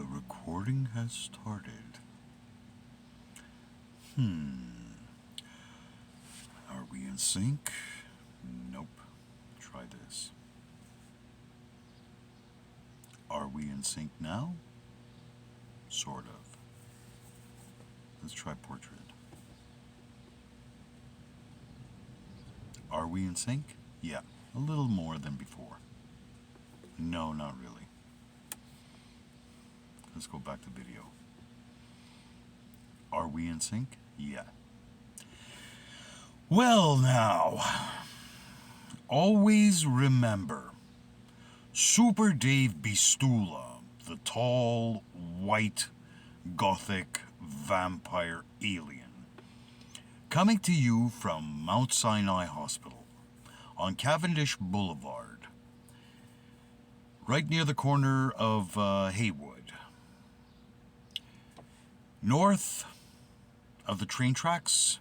The recording has started. Are we in sync? Nope. Try this. Are we in sync now? Sort of. Let's try portrait. Are we in sync? Yeah, a little more than before. No, not really. Let's go back to video. Are we in sync? Yeah. Well, now, always remember Super Dave Bistula, the tall, white, gothic vampire alien, coming to you from Mount Sinai Hospital on Cavendish Boulevard, right near the corner of Haywood. North of the train tracks,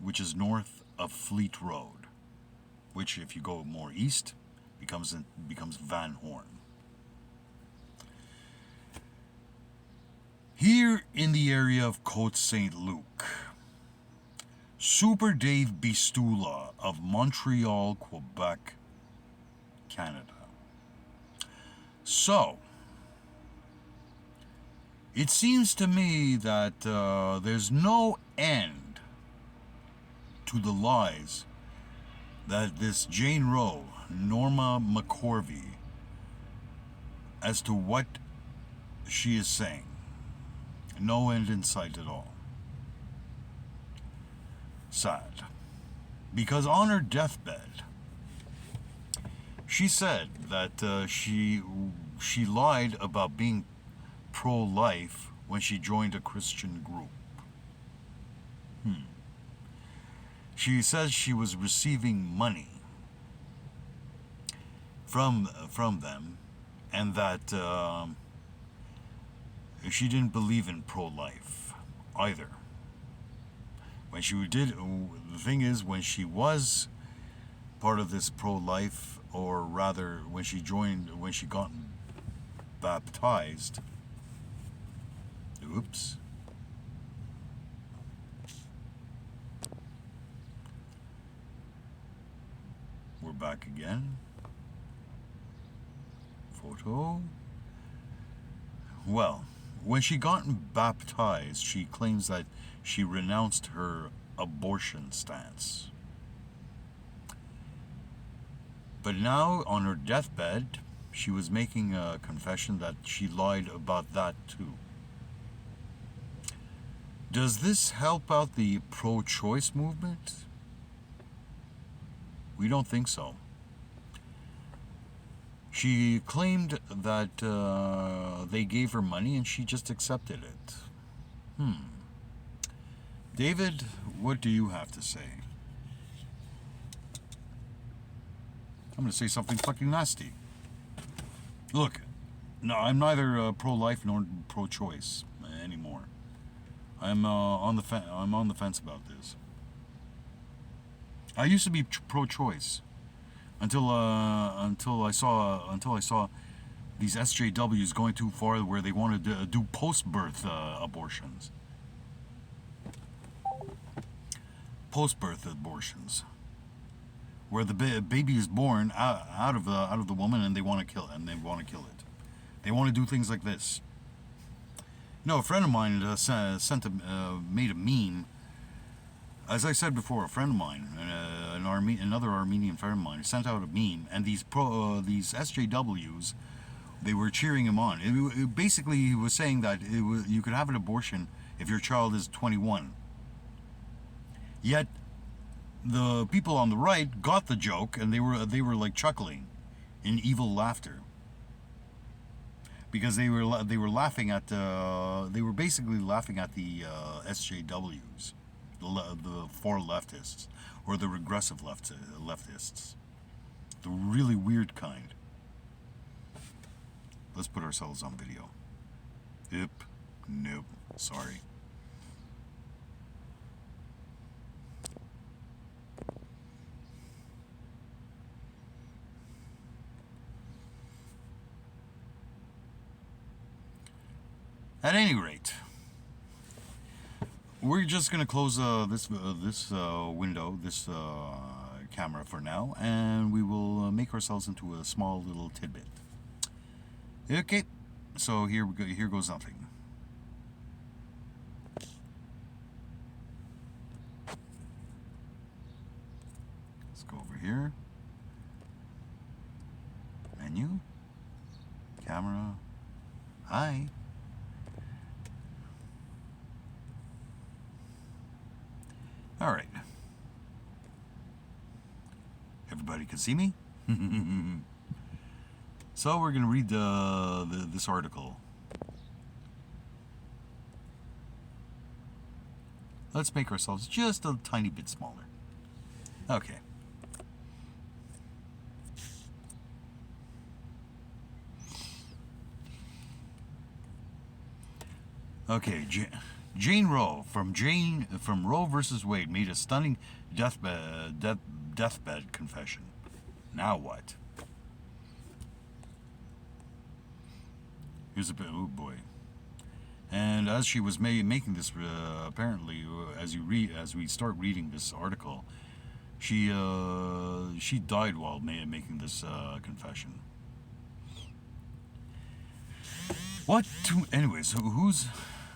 which is north of Fleet Road, which if you go more east becomes Van Horn. Here in the area of Côte Saint Luc, Super Dave Bistula of Montreal, Quebec, Canada. So, it seems to me that there's no end to the lies that this Jane Roe, Norma McCorvey, as to what she is saying. No end in sight at all. Sad. Because on her deathbed, she said that she lied about being pro-life when she joined a Christian group. She says she was receiving money from them, and that she didn't believe in pro-life either. When she did, the thing is, when she was part of this pro-life, or rather, when she got baptized. Oops. We're back again. Photo. Well, when she got baptized, she claims that she renounced her abortion stance. But now, on her deathbed, she was making a confession that she lied about that too. Does this help out the pro-choice movement? We don't think so. She claimed that they gave her money and she just accepted it. David, what do you have to say? I'm going to say something fucking nasty. Look, no, I'm neither pro-life nor pro-choice anymore. I'm on the fence about this. I used to be pro-choice until I saw these SJWs going too far, where they wanted to do post-birth abortions. Post-birth abortions, where the baby is born out of the woman, and they want to kill it. They want to do things like this. You know, a friend of mine made a meme. As I said before, a friend of mine, another Armenian friend of mine, sent out a meme, and these SJWs, they were cheering him on. Basically, he was saying that you could have an abortion if your child is 21. Yet, the people on the right got the joke, and they were like chuckling in evil laughter, because they were laughing at they were basically laughing at the SJWs. The far leftists, or the regressive leftists, the really weird kind. Let's put ourselves on video. Nope, sorry. At any rate, we're just gonna close this window, this camera for now, and we will make ourselves into a small little tidbit. Okay, so here we go. Here goes nothing. Let's go over here. Menu, camera. Hi. All right. Everybody can see me? So we're going to read this article. Let's make ourselves just a tiny bit smaller. Okay. Okay, Jane Roe from Roe versus Wade made a stunning deathbed confession. Now what? Here's a bit. Oh boy! And as she was making this, apparently, as we start reading this article, she died while making this confession. What? Anyways, who's?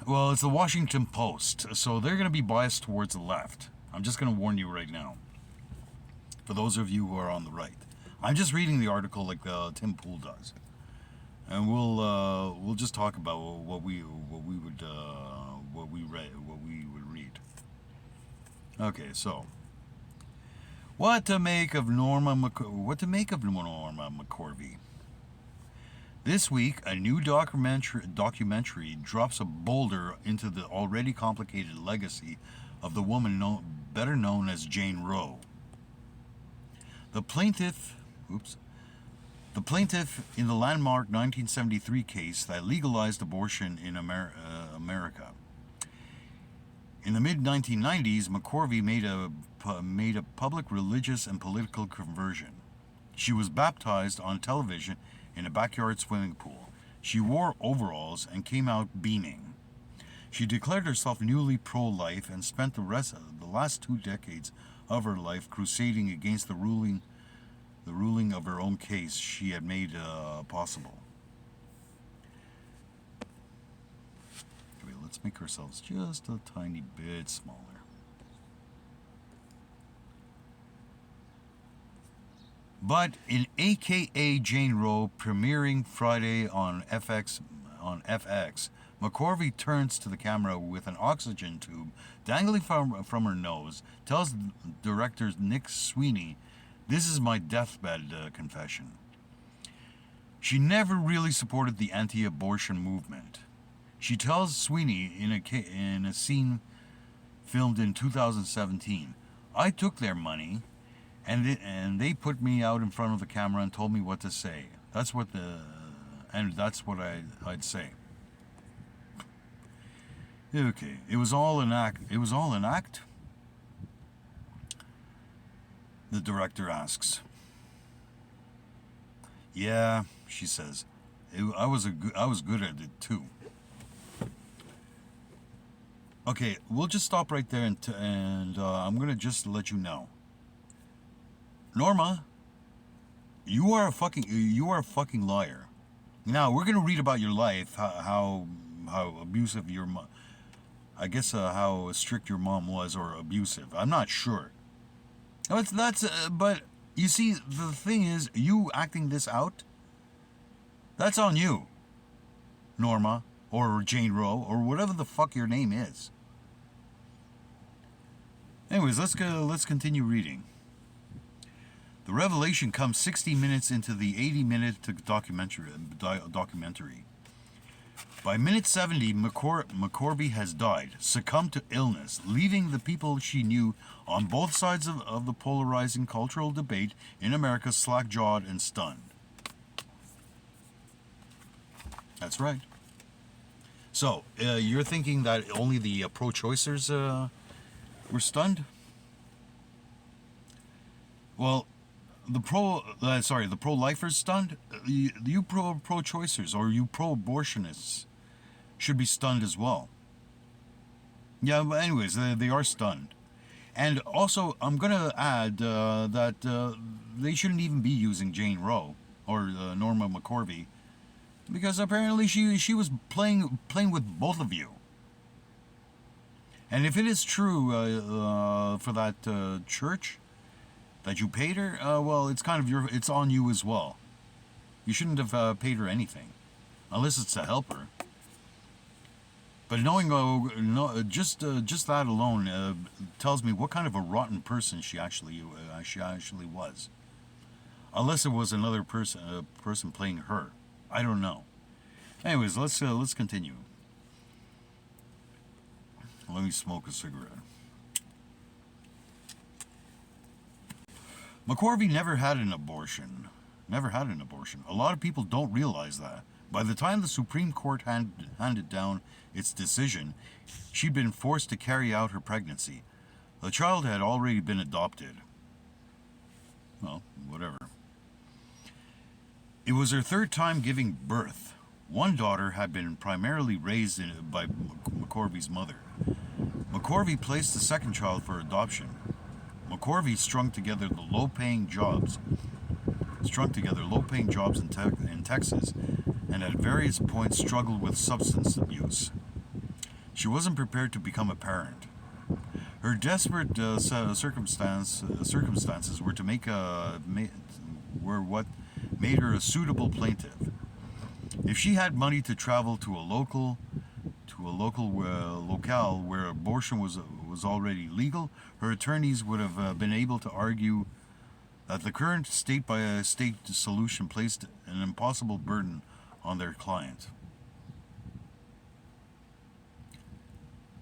Well, it's the Washington Post, so they're going to be biased towards the left. I'm just going to warn you right now. For those of you who are on the right, I'm just reading the article like Tim Pool does, and we'll just talk about what we would read. Okay, so what to make of Norma McCorvey? This week, a new documentary drops a boulder into the already complicated legacy of the woman better known as Jane Roe. The plaintiff in the landmark 1973 case that legalized abortion in America. In the mid-1990s, McCorvey made a public religious and political conversion. She was baptized on television in a backyard swimming pool. She wore overalls and came out beaming. She declared herself newly pro-life and spent the last 2 decades of her life crusading against the ruling of her own case she had made possible. Okay, let's make ourselves just a tiny bit smaller. But in AKA Jane Roe, premiering Friday on FX, McCorvey turns to the camera with an oxygen tube dangling from her nose, tells director Nick Sweeney, "This is my deathbed confession." She never really supported the anti-abortion movement. She tells Sweeney in a scene filmed in 2017, "I took their money, and they put me out in front of the camera and told me what to say. That's what I'd say." Okay, it was all an act. It was all an act? The director asks. "Yeah," she says. I was good at it too." Okay, we'll just stop right there, and I'm gonna just let you know. Norma, you are a fucking liar. Now we're gonna read about your life, how abusive your mom. I guess how strict your mom was, or abusive. I'm not sure. But you see, the thing is, you acting this out. That's on you, Norma, or Jane Roe, or whatever the fuck your name is. Anyways, let's continue reading. The revelation comes 60 minutes into the 80-minute documentary. By minute 70, McCorvey has died, succumbed to illness, leaving the people she knew on both sides of the polarizing cultural debate in America slack-jawed and stunned. That's right. So, you're thinking that only the pro-choicers were stunned? Well, the pro-lifers stunned? You pro-choicers or you pro-abortionists should be stunned as well. Yeah, but anyways, they are stunned. And also, I'm going to add that they shouldn't even be using Jane Roe or Norma McCorvey, because apparently she was playing with both of you. And if it is true for that church that you paid her, well, it's kind of it's on you as well. You shouldn't have paid her anything, unless it's to help her. But knowing just that alone tells me what kind of a rotten person she actually was. Unless it was another person playing her, I don't know. Anyways, let's continue. Let me smoke a cigarette. McCorvey never had an abortion. Never had an abortion. A lot of people don't realize that. By the time the Supreme Court handed down its decision, she'd been forced to carry out her pregnancy. The child had already been adopted. Well, whatever. It was her third time giving birth. One daughter had been primarily raised by McCorvey's mother. McCorvey placed the second child for adoption. McCorvey strung together low-paying jobs in Texas, and at various points struggled with substance abuse. She wasn't prepared to become a parent. Her desperate circumstances were what made her a suitable plaintiff. If she had money to travel to a locale where abortion was already legal, her attorneys would have been able to argue that the current state-by-state solution placed an impossible burden on their client.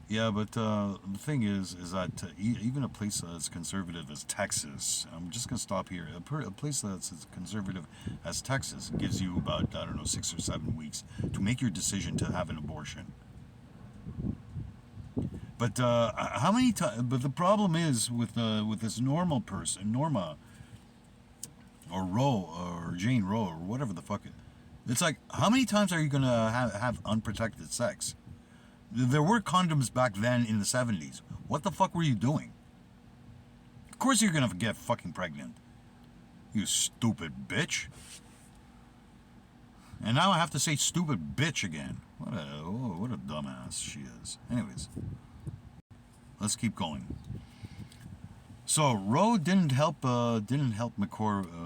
Yeah, but the thing is that even a place as conservative as Texas, I'm just going to stop here, a place that's as conservative as Texas gives you about, 6 or 7 weeks to make your decision to have an abortion. But how many times? But the problem is with this normal person, Norma, or Roe, or Jane Roe, or whatever the fuck. It's like, how many times are you gonna have unprotected sex? There were condoms back then in the 70s. What the fuck were you doing? Of course you're gonna get fucking pregnant. You stupid bitch. And now I have to say stupid bitch again. What a dumbass she is. Anyways, let's keep going. So Roe didn't help McCorvey,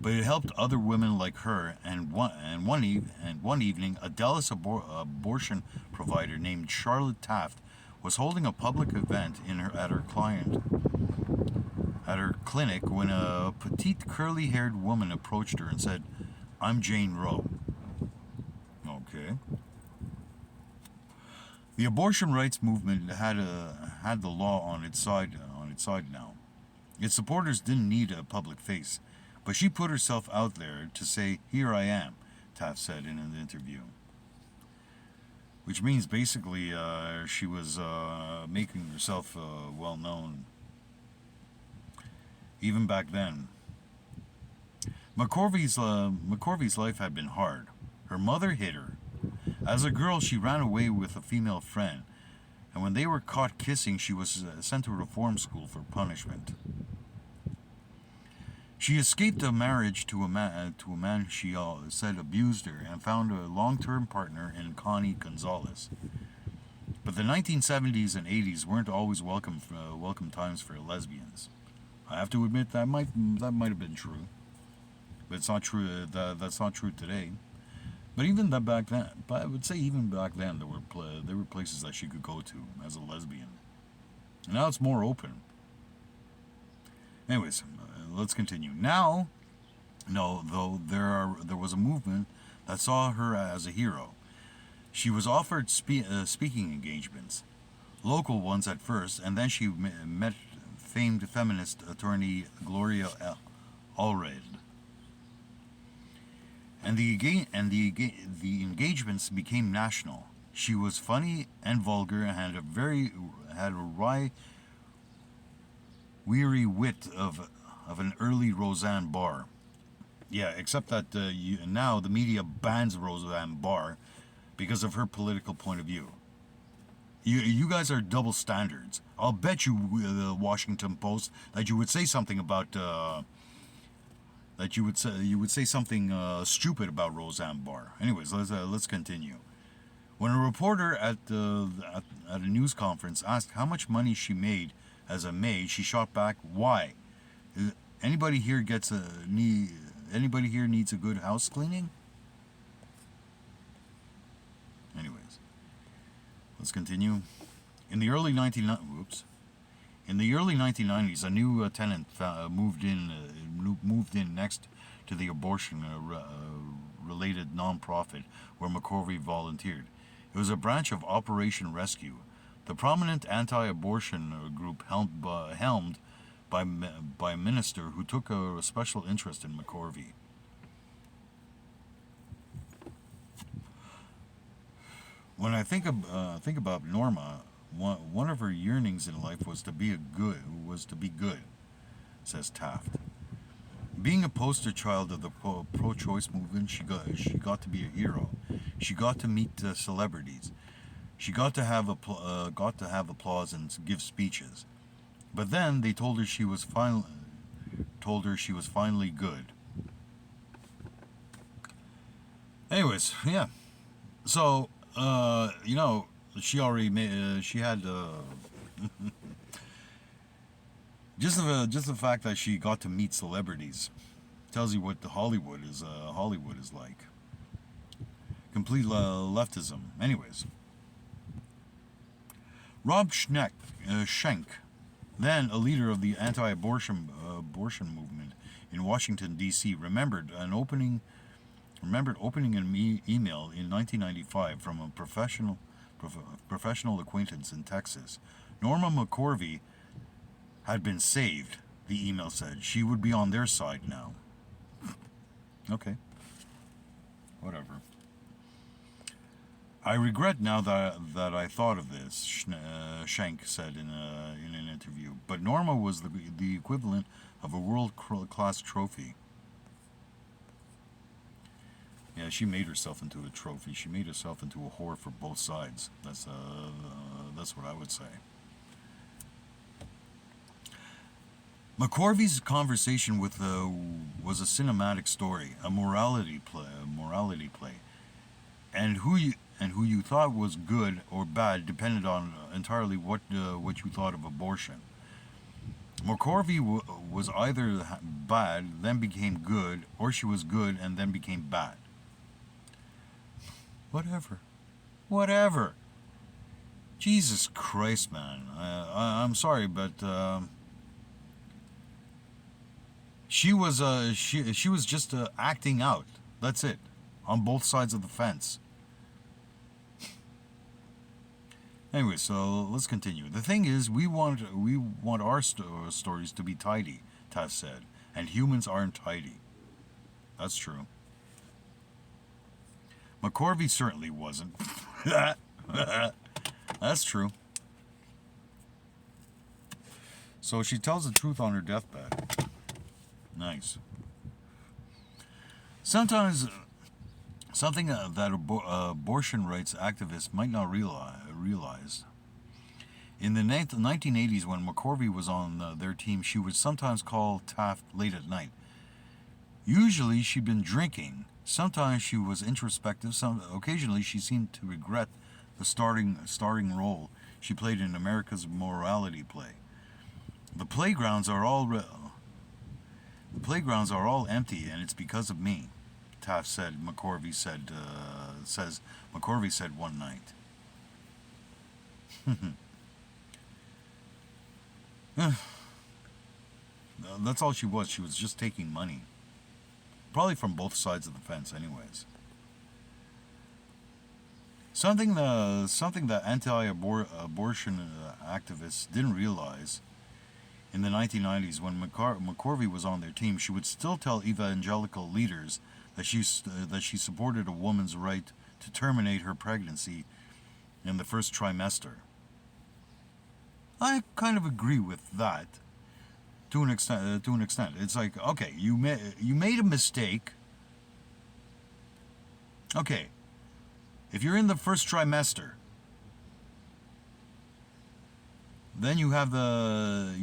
but it helped other women like her. And one evening, a Dallas abortion provider named Charlotte Taft was holding a public event at her clinic when a petite, curly-haired woman approached her and said, "I'm Jane Roe." Okay. The abortion rights movement had the law on its side now. Its supporters didn't need a public face, but she put herself out there to say, "Here I am," Taft said in an interview. Which means basically she was making herself well known. Even back then. McCorvey's life had been hard. Her mother hit her. As a girl, she ran away with a female friend, and when they were caught kissing, she was sent to reform school for punishment. She escaped a marriage to a man she said abused her, and found a long-term partner in Connie Gonzalez. But the 1970s and 80s weren't always welcome times for lesbians. I have to admit that might have been true, but it's not true. That's not true today. But even back then, I would say even back then, there were places that she could go to as a lesbian. And now it's more open. Anyways, let's continue. Now, there was a movement that saw her as a hero. She was offered speaking engagements, local ones at first, and then she met famed feminist attorney Gloria Allred. And the engagements became national. She was funny and vulgar and had a wry, weary wit of an early Roseanne Barr. Yeah, except that now the media bans Roseanne Barr because of her political point of view. You guys are double standards. I'll bet you, the Washington Post, that you would say something about that you would say something stupid about Roseanne Barr. Anyways, let's continue. When a reporter at a news conference asked how much money she made as a maid, she shot back, "Why? Anybody here Anybody here needs a good house cleaning?" Anyways, let's continue. In the early 1990s, a new tenant moved in next to the abortion related nonprofit where McCorvey volunteered. It was a branch of Operation Rescue, the prominent anti-abortion group helmed by a minister who took a special interest in McCorvey. When I think about Norma, one of her yearnings in life was to be good, says Taft. Being a poster child of the pro-choice movement, she got to be a hero. She got to meet celebrities. She got to have applause and give speeches. But then they told her she was finally good. Anyways, yeah. So she already made. She had just the fact that she got to meet celebrities tells you what the Hollywood is like. Complete leftism. Anyways, Rob Schenck, then a leader of the anti-abortion movement in Washington D.C., remembered opening an email in 1995 from a professional acquaintance in Texas. Norma McCorvey had been saved, the email said. She would be on their side now. Okay. Whatever. I regret now that I thought of this, Schenck said in an interview. But Norma was the equivalent of a world-class trophy. Yeah, she made herself into a trophy. She made herself into a whore for both sides. That's what I would say. McCorvey's conversation with was a cinematic story, a morality play, and who you thought was good or bad depended on entirely what you thought of abortion. McCorvey was either bad, then became good, or she was good and then became bad. Whatever. Jesus Christ, man. I'm sorry, but she was just acting out. That's it, on both sides of the fence. Anyway, so let's continue. The thing is, we want our stories to be tidy, Taft said, and humans aren't tidy. That's true. McCorvey certainly wasn't. That's true. So she tells the truth on her deathbed. Nice. Sometimes something that abortion rights activists might not realize. In the 1980s, when McCorvey was on their team, she would sometimes call Taft late at night. Usually she'd been drinking. Sometimes she was introspective. Occasionally she seemed to regret the starring role she played in America's morality play. The playgrounds are all empty, and it's because of me, Taft said. McCorvey said one night. That's all she was. She was just taking money. Probably from both sides of the fence, anyways. Something that anti-abortion activists didn't realize in the 1990s, when McCorvey was on their team, she would still tell evangelical leaders that she supported a woman's right to terminate her pregnancy in the first trimester. I kind of agree with that. To an extent, it's like, okay, you made a mistake. Okay, If you're in the first trimester, then you have the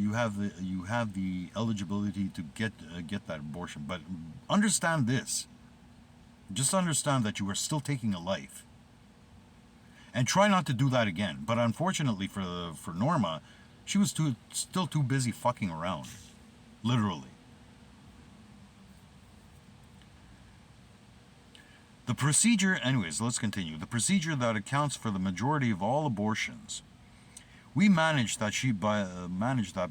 eligibility to get that abortion. But understand this. Just understand that you are still taking a life. And try not to do that again. But unfortunately for Norma, she was still too busy fucking around. Literally. The procedure, anyways, let's continue. The procedure that accounts for the majority of all abortions. We managed that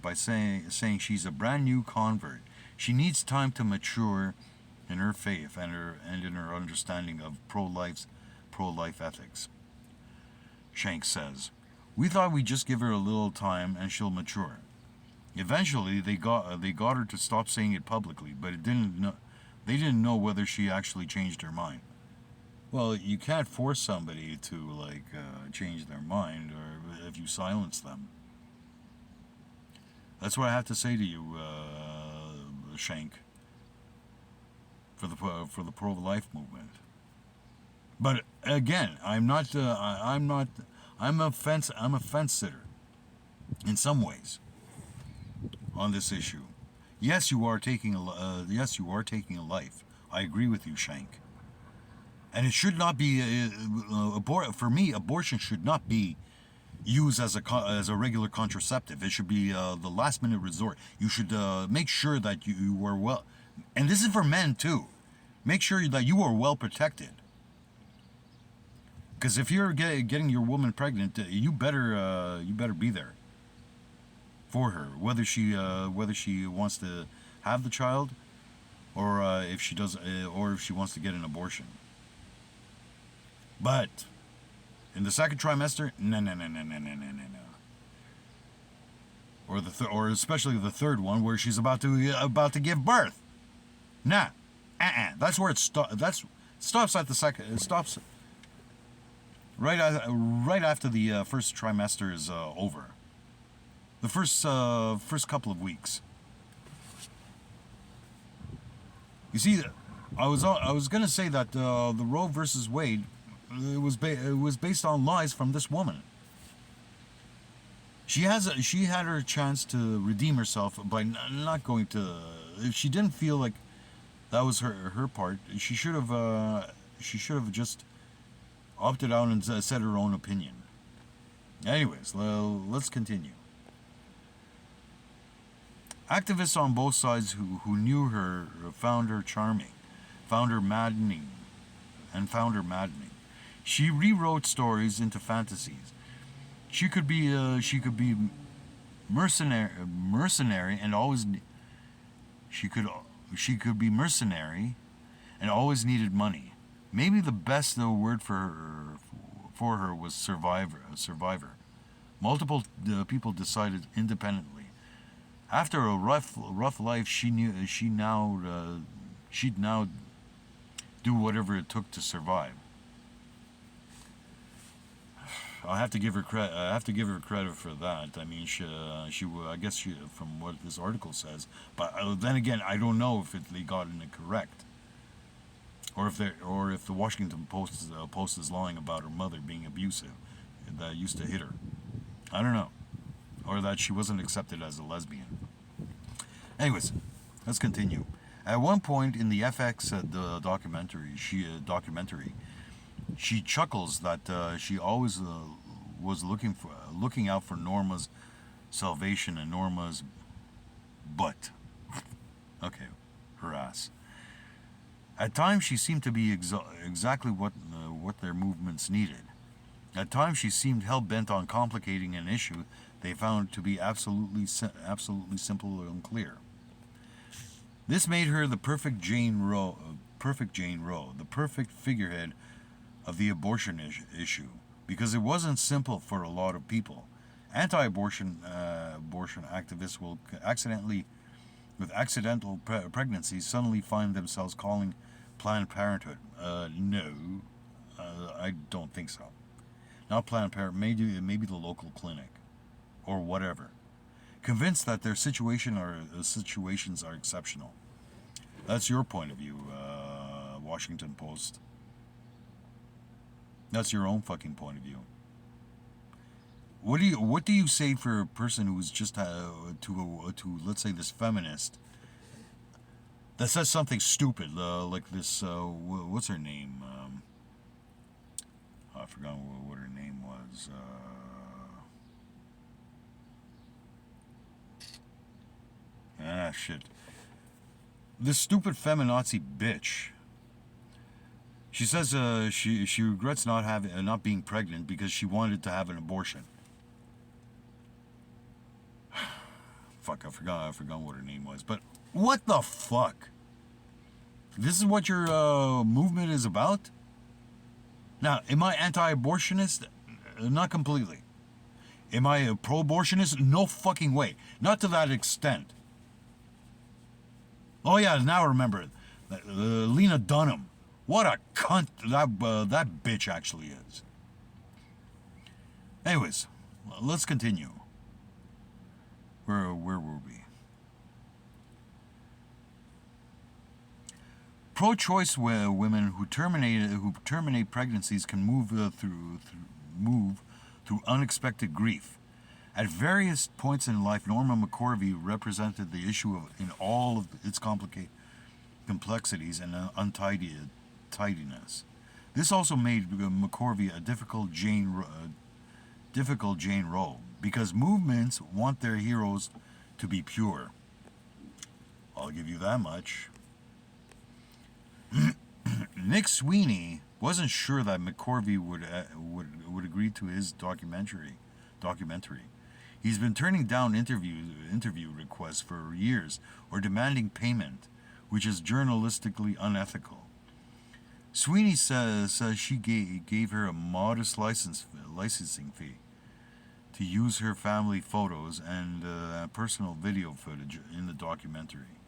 by saying she's a brand new convert. She needs time to mature in her faith and in her understanding of pro-life ethics. Shank says, "We thought we'd just give her a little time and she'll mature." Eventually, they got her to stop saying it publicly, but they didn't know whether she actually changed her mind. Well, you can't force somebody to change their mind, or if you silence them. That's what I have to say to you, Shank, for the pro-life movement. But again, I'm a fence sitter in some ways on this issue. Yes, you are taking a life. I agree with you, Shank. And it should not be for me. Abortion should not be used as a regular contraceptive. It should be the last minute resort. You should make sure that you are well, and this is for men too. Make sure that you are well protected. Because if you're getting your woman pregnant, you better be there for her, whether she wants to have the child, or if she does, or if she wants to get an abortion. But in the second trimester, no. Or especially the third one, where she's about to give birth. Nah, That's where it stops. Stops at the second. It stops right after the first trimester is over. The first couple of weeks. You see, I was gonna say that the Roe versus Wade, it was based on lies from this woman. She had her chance to redeem herself by not going to. If she didn't feel like that was her part, she should have just opted out and said her own opinion. Anyways, let's continue. Activists on both sides who knew her found her charming, found her maddening. She rewrote stories into fantasies. She could be mercenary and always be mercenary and always needed money. Maybe the best word for her was survivor. Multiple people decided independently. After a rough life, she'd now do whatever it took to survive. I have to give her credit for that. I mean, I guess from what this article says. But then again, I don't know if they got it correct, or if the Washington Post is lying about her mother being abusive, that used to hit her. I don't know, or that she wasn't accepted as a lesbian. Anyways, let's continue. At one point in the FX documentary, she chuckles that she always was looking out for Norma's salvation and Norma's butt. Okay, her ass. At times she seemed to be exactly what their movements needed. At times she seemed hell-bent on complicating an issue they found to be absolutely simple and clear. This made her the perfect Jane Roe, the perfect figurehead of the abortion issue, because it wasn't simple for a lot of people. Anti-abortion activists will accidental pregnancies suddenly find themselves calling Planned Parenthood. No, I don't think so. Not Planned Parenthood, maybe the local clinic, or whatever. Convinced that their situations are exceptional. That's your point of view, Washington Post. That's your own fucking point of view. What do you say for a person who's just to let's say this feminist that says something stupid like this? What's her name? I forgot what her name was. Shit. This stupid feminazi bitch. She says she regrets not being pregnant because she wanted to have an abortion. Fuck, I forgot what her name was. But what the fuck? This is what your movement is about? Now, am I anti-abortionist? Not completely. Am I a pro-abortionist? No fucking way. Not to that extent. Oh yeah, now I remember it. Lena Dunham. What a cunt that bitch actually is. Anyways, let's continue. Where were we? Pro-choice women who terminate pregnancies can move through unexpected grief. At various points in life, Norma McCorvey represented the issue in all of its complexities and untidiness. This also made McCorvey a difficult Jane role because movements want their heroes to be pure. I'll give you that much. Nick Sweeney wasn't sure that McCorvey would agree to his documentary. He's been turning down interview requests for years or demanding payment, which is journalistically unethical. Sweeney says she gave her a modest licensing fee to use her family photos and personal video footage in the documentary.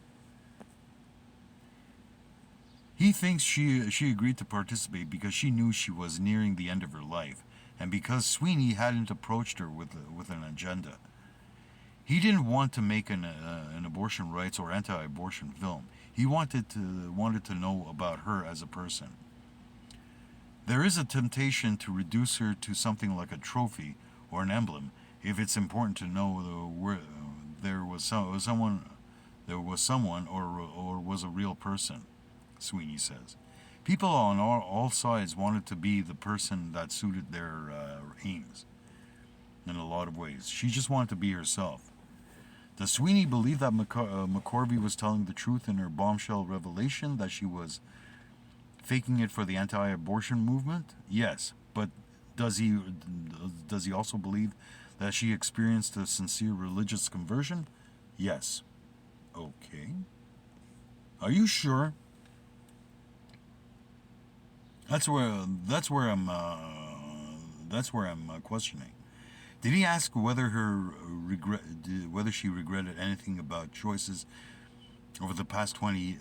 He thinks she agreed to participate because she knew she was nearing the end of her life, and because Sweeney hadn't approached her with an agenda. He didn't want to make an abortion rights or anti-abortion film. He wanted to know about her as a person. There is a temptation to reduce her to something like a trophy or an emblem if it's important to know where there was someone or was a real person. Sweeney says. People on all sides wanted to be the person that suited their aims in a lot of ways. She just wanted to be herself. Does Sweeney believe that McCorvey was telling the truth in her bombshell revelation that she was faking it for the anti-abortion movement? Yes, but does he also believe that she experienced a sincere religious conversion? Yes. Okay. Are you sure? That's where I'm questioning. Did he ask whether she regretted anything about choices over the past 20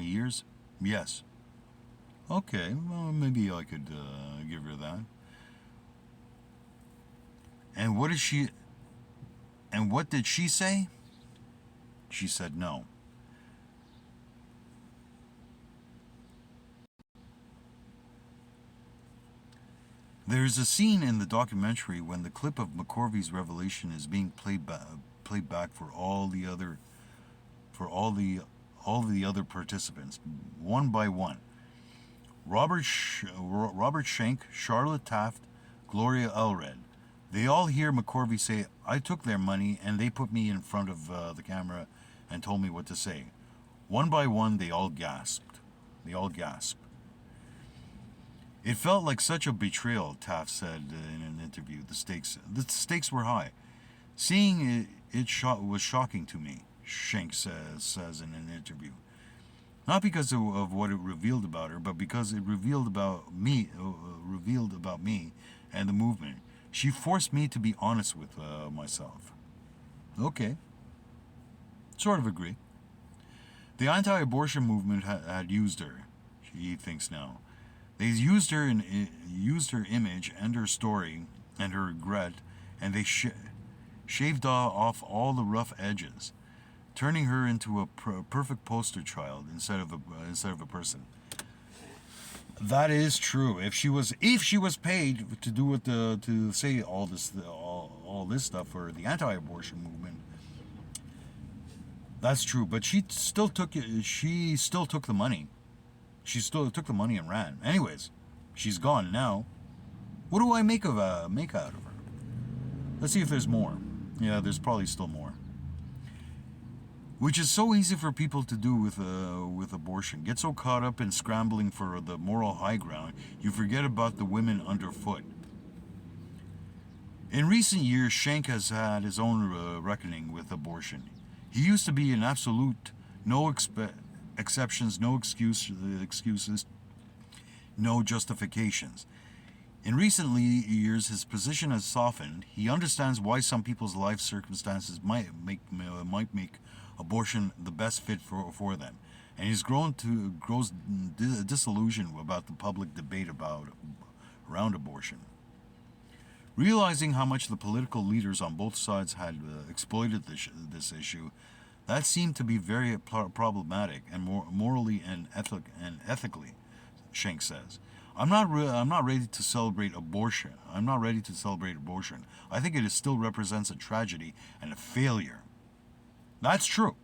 years? Yes. Okay, well maybe I could give her that. And what did she say? She said no. There is a scene in the documentary when the clip of McCorvey's revelation is being played back for all the other participants, one by one. Robert Schenck, Charlotte Taft, Gloria Allred. They all hear McCorvey say, "I took their money and they put me in front of the camera and told me what to say." One by one, they all gasped. It felt like such a betrayal, Taft said in an interview. The stakes were high. Seeing it was shocking to me, Schenck says in an interview. Not because of what it revealed about her, but because it revealed about me and the movement. She forced me to be honest with myself. Okay. Sort of agree. The anti-abortion movement had used her, he thinks now. They used her image and her story and her regret, and they shaved off all the rough edges, turning her into a perfect poster child instead of a person. That is true. If she was paid to do what to say all this stuff for the anti-abortion movement, that's true. But she still took it. She still took the money. She still took the money and ran. Anyways, she's gone now. What do I make out of her? Let's see if there's more. Yeah, there's probably still more. Which is so easy for people to do with abortion. Get so caught up in scrambling for the moral high ground, you forget about the women underfoot. In recent years, Schenck has had his own reckoning with abortion. He used to be an absolute, no exceptions, no excuses, no justifications. In recent years, his position has softened. He understands why some people's life circumstances might make abortion the best fit for them, and he's grows disillusioned about the public debate around abortion. Realizing how much the political leaders on both sides had exploited this issue, that seemed to be very problematic and morally and ethically, Schenck says. I'm not ready to celebrate abortion. I'm not ready to celebrate abortion. I think it still represents a tragedy and a failure. That's true.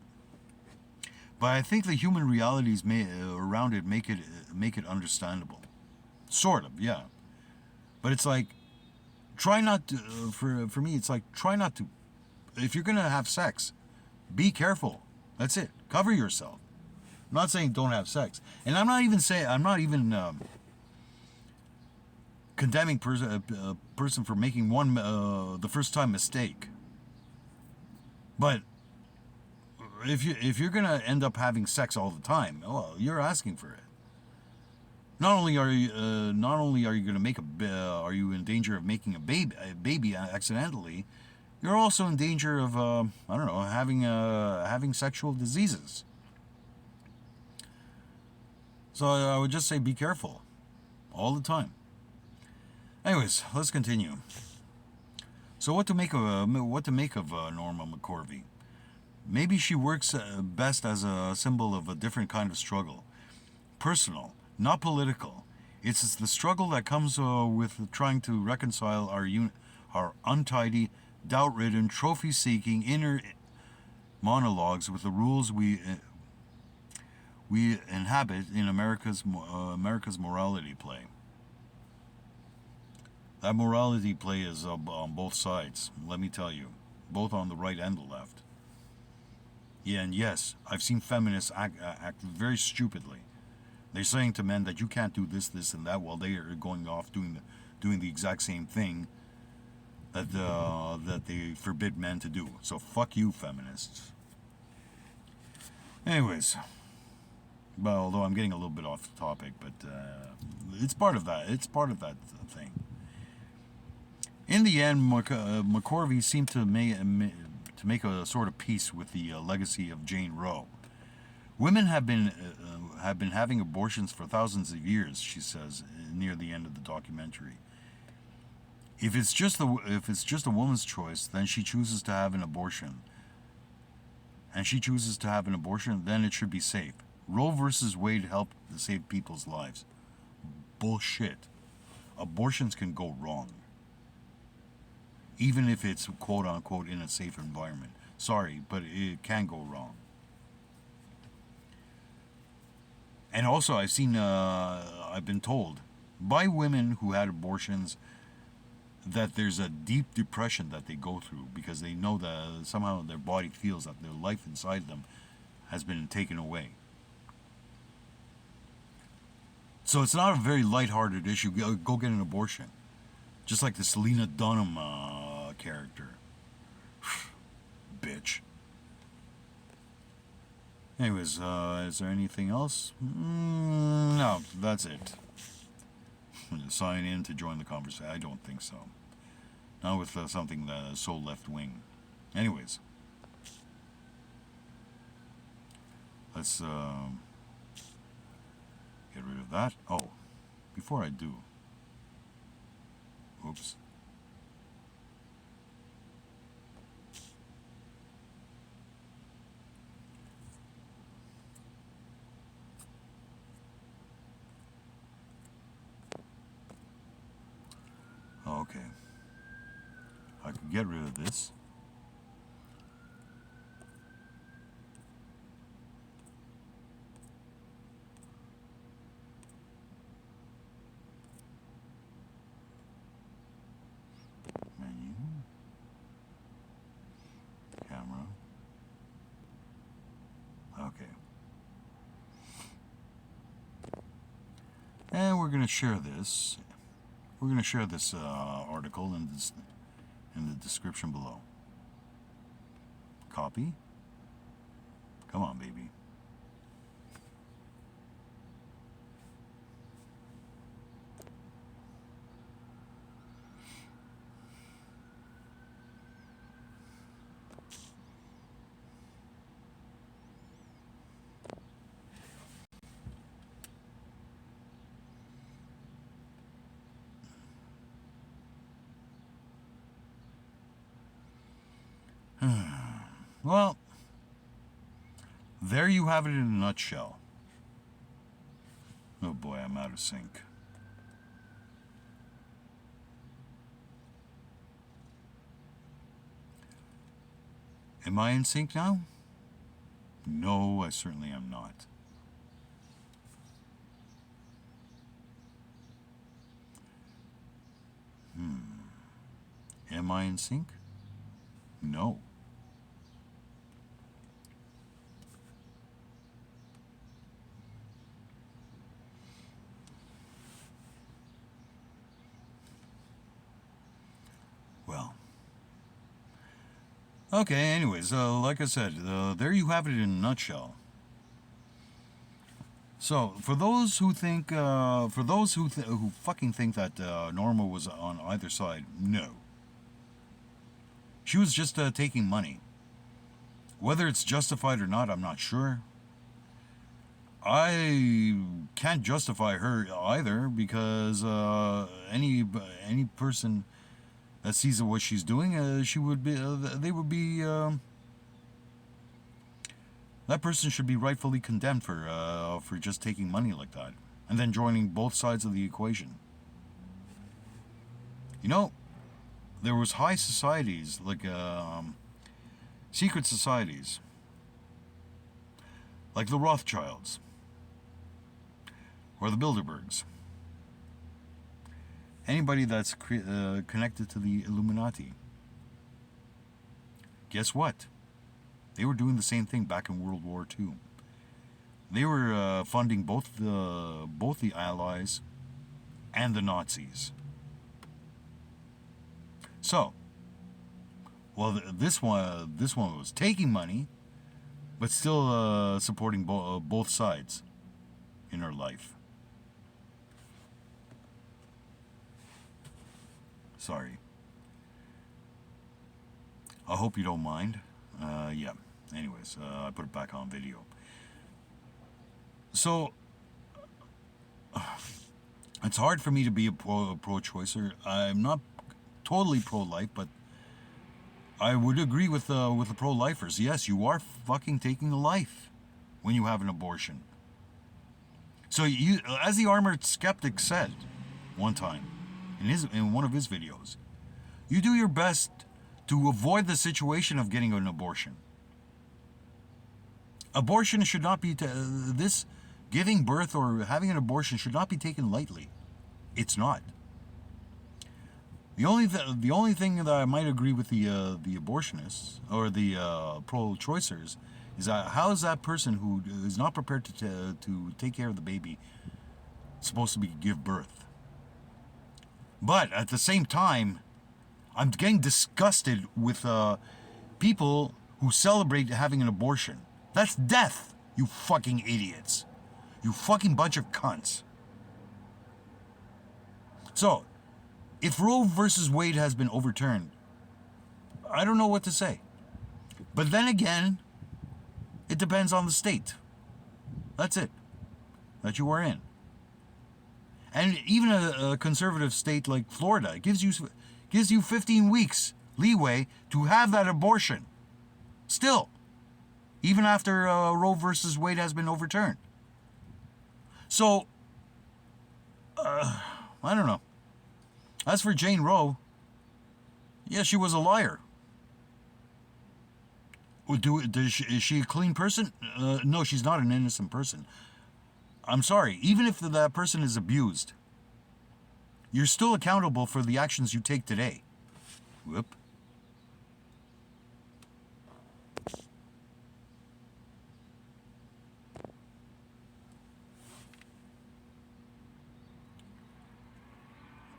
But I think the human realities around it make it understandable. Sort of, yeah. But it's like, try not to. For me, it's like, try not to. If you're gonna have sex, be careful. That's it. Cover yourself. I'm not saying don't have sex, and I'm not even condemning a person for making the first time mistake. But if you're gonna end up having sex all the time, well, you're asking for it. Not only are you gonna are you in danger of making a baby accidentally, you're also in danger of I don't know, having sexual diseases. So I would just say be careful, all the time. Anyways, let's continue. So what to make of Norma McCorvey? Maybe she works best as a symbol of a different kind of struggle. Personal, not political. It's the struggle that comes with trying to reconcile our untidy, doubt-ridden, trophy-seeking inner monologues with the rules we inhabit in America's morality play. That morality play is on both sides, let me tell you, both on the right and the left. Yeah, and yes, I've seen feminists act very stupidly. They're saying to men that you can't do this, this, and that, while they are going off doing the exact same thing that they forbid men to do. So fuck you, feminists. Anyways, well, although I'm getting a little bit off the topic, but it's part of that. It's part of that thing. In the end, McCorvey seemed to make a sort of peace with the legacy of Jane Roe. Women have been having abortions for thousands of years, she says near the end of the documentary. If it's just a woman's choice, then she chooses to have an abortion. And she chooses to have an abortion, then it should be safe. Roe versus Wade helped to save people's lives. Bullshit. Abortions can go wrong. Even if it's quote unquote in a safe environment. Sorry, but it can go wrong. And also I've been told by women who had abortions that there's a deep depression that they go through because they know that somehow their body feels that their life inside them has been taken away. So it's not a very lighthearted issue. Go get an abortion. Just like the Selena Dunham character. Bitch. Anyways, is there anything else? No, that's it. Sign in to join the conversation. I don't think so. Not with something that is so left-wing. Anyways. Let's get rid of that. Oh, before I do. Oops. get rid of this. Menu. Camera. Okay. And we're going to share this. We're going to share this article in the description below. Copy. Come on, baby. Well, there you have it in a nutshell. Oh boy, I'm out of sync. Am I in sync now? No, I certainly am not. Am I in sync? No. Well. Okay, anyways, like I said, there you have it in a nutshell. So, for those who think, who fucking think that Norma was on either side, no. She was just taking money. Whether it's justified or not, I'm not sure. I can't justify her either, because any person that sees what she's doing, she would be, they would be, that person should be rightfully condemned for just taking money like that, and then joining both sides of the equation. You know, there was high societies, like secret societies, like the Rothschilds, or the Bilderbergs. Anybody that's connected to the Illuminati. Guess what? They were doing the same thing back in World War II. They were funding both the Allies and the Nazis. So, well, this one was taking money, but still supporting both sides in her life. Sorry. I hope you don't mind. Yeah. Anyways, I put it back on video. So, it's hard for me to be a pro-choicer. I'm not totally pro-life, but I would agree with the pro-lifers. Yes, you are fucking taking a life when you have an abortion. So you, as the Armored Skeptic said one time in one of his videos, you do your best to avoid the situation of getting an abortion. Abortion should not be this giving birth or having an abortion should not be taken lightly. It's not. The only thing that I might agree with the abortionists or the pro-choicers is how is that person who is not prepared to take care of the baby supposed to give birth? But at the same time, I'm getting disgusted with people who celebrate having an abortion. That's death, you fucking idiots. You fucking bunch of cunts. So, if Roe versus Wade has been overturned, I don't know what to say. But then again, it depends on the state. That's it. That you are in. And even a conservative state like Florida gives you 15 weeks leeway to have that abortion. Still. Even after Roe versus Wade has been overturned. So, I don't know. As for Jane Roe, Yeah, she was a liar. Is she a clean person? No, she's not an innocent person. I'm sorry. Even if that person is abused, you're still accountable for the actions you take today. Whoop.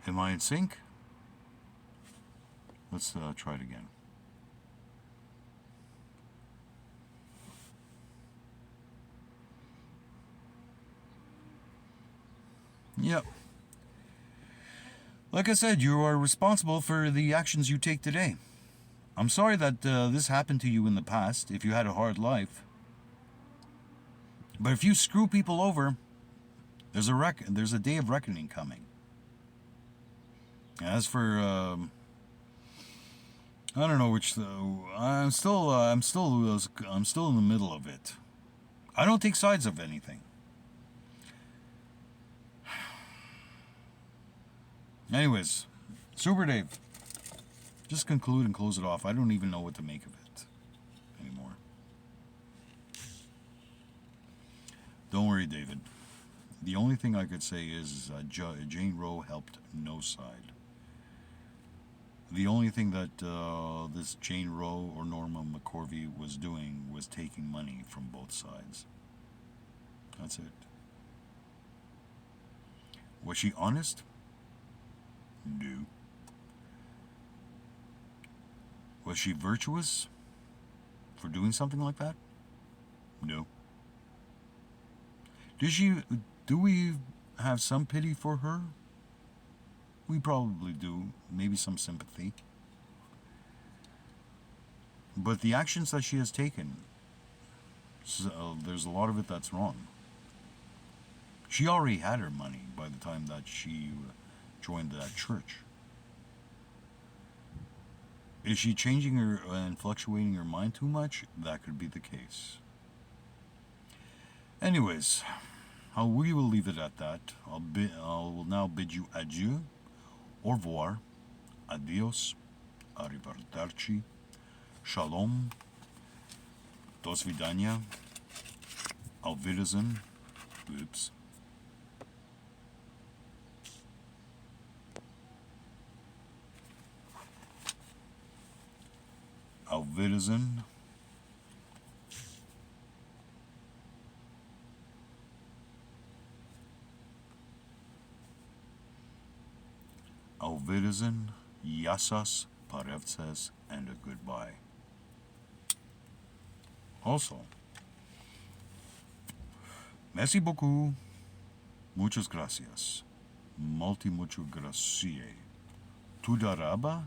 Am I in sync? Let's try it again. Yep. Like I said, you are responsible for the actions you take today. I'm sorry that this happened to you in the past, if you had a hard life. But if you screw people over, there's a day of reckoning coming. As for I don't know which though. I'm still in the middle of it. I don't take sides of anything. Anyways, Super Dave, just conclude and close it off. I don't even know what to make of it anymore. Don't worry, David. The only thing I could say is Jane Roe helped no side. The only thing that this Jane Roe or Norma McCorvey was doing was taking money from both sides. That's it. Was she honest? No. Was she virtuous for doing something like that? No. Do we have some pity for her? We probably do. Maybe some sympathy. But the actions that she has taken, there's a lot of it that's wrong. She already had her money by the time that she joined that church. Is she changing her and fluctuating her mind too much? That could be the case. Anyways, we will leave it at that. I'll now bid you adieu, au revoir, adios, arrivederci, shalom, do svidania, auf Wiedersehen, oops. Auf Wiedersehen. Auf Wiedersehen, Yassas, Parevces, and a goodbye. Also, merci beaucoup, muchas gracias, mucho gracie, tudaraba,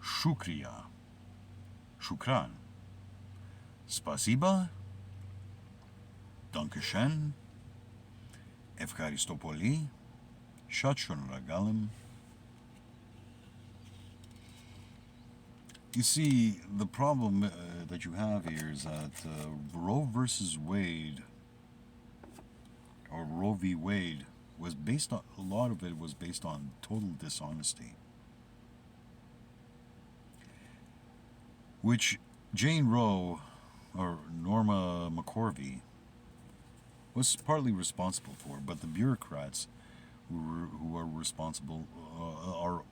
shukriya, shukran, spasiba, dankeschön, efkaristopoli, shachon ragalim. You see, the problem that you have here is that Roe versus Wade, or Roe v. Wade, was based on, a lot of it was based on total dishonesty. Which Jane Roe, or Norma McCorvey, was partly responsible for, but the bureaucrats who are responsible are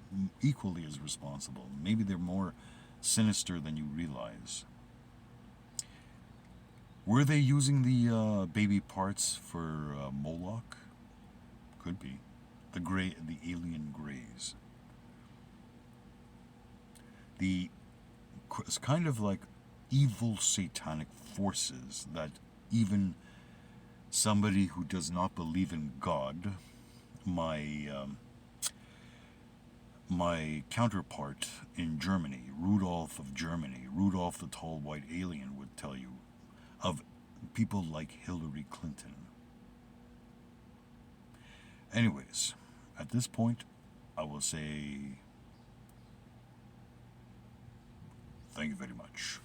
equally as responsible. Maybe they're more sinister than you realize. Were they using the baby parts for Moloch? Could be. The alien greys. It's kind of like evil satanic forces that even somebody who does not believe in God, my counterpart in Germany, Rudolph of Germany, Rudolph the tall white alien, would tell you of people like Hillary Clinton. Anyways, at this point, I will say thank you very much.